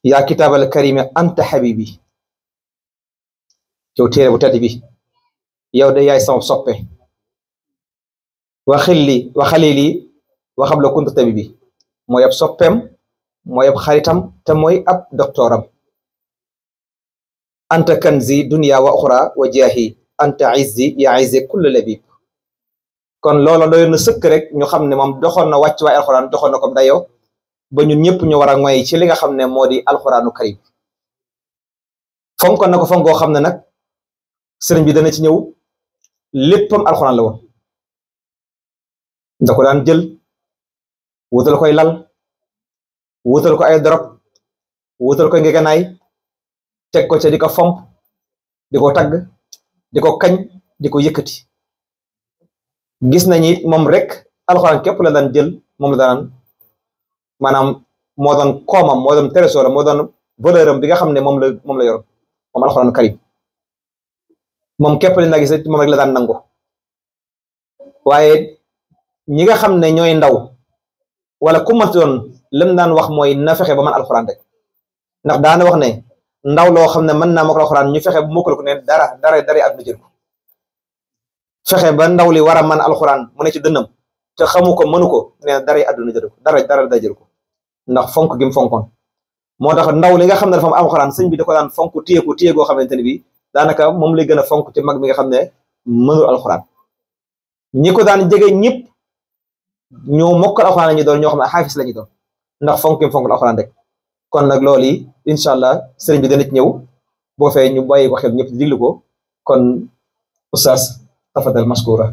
yaa kitaabal karimi anta habibi yow téere bu tedd bi yow de yaay sama soppe wa xilli wa xalili wa xabla kunta tabibi mooy ab soppeem mooy ab xaritam te mooy ab doktooram anta kanzi dunya wa uxra wa jaahi anta izzi ya izzi kulli labib kon loola doyoon na sëkk rek ñu xam ne moom doxoon na wàcc waay alxuraan doxoon na ko dayoo ba ñun ñëpp ñu war a ngoy ci li nga xam ne moo di alxuraanu karim fonkoon na ko fonkoo xam ne nag sëriñ bi dana ci ñëw léppam alxuraan la woon da ko daan jël wutal koy lal wutal ko ay dorog wutal koy ngeganaay teg ko ca di ko fomp di ko tagg di ko kañ di ko yëkkati gis nañu it moom rek alxuraan képp la daan jël moom la daan maanaam moo doon koomam moo doon trésor moo doon valeur am bi nga xam ne moom la yor moom alxuraan karim moom képp li na gis moom rek la daan nangu waaye ñi nga xam ne ñooy ndaw wala ku ma doon lam daan wax mooy na fexe ba man alxuraan rek ndax daana wax ne ndaw loo xam ne mën naa mokkal alxuraan ñu fexe bu mokkal ko ne dara àdduna jël ko fexe ba ndaw li war a man alxuraan mu ne ci dënnam te xamu ko mënu ko ne dara àdduna jël ko dara da jël ko ndax fonk gi mu fonkoon moo tax ndaw li nga xam ne dafa am alxuraan sëñ bi da ko daan fonk téye goo xamante ne bi daanaka moom lay gën a fonk te mag mi nga xam ne mënul alxuraan ñi ko daan jege ñëpp ñoo mokkal alxuraan la ñu doon ñoo xam ne xaafis la ñu doon ndax fonk gi mu fonk alxuraan rek kon nag loolu yi incha allah sëriñ bi dana ci ñëw boo fee ñu bàyyi ko xel ñëpp di diglu ko kon oustaz tafadal maskura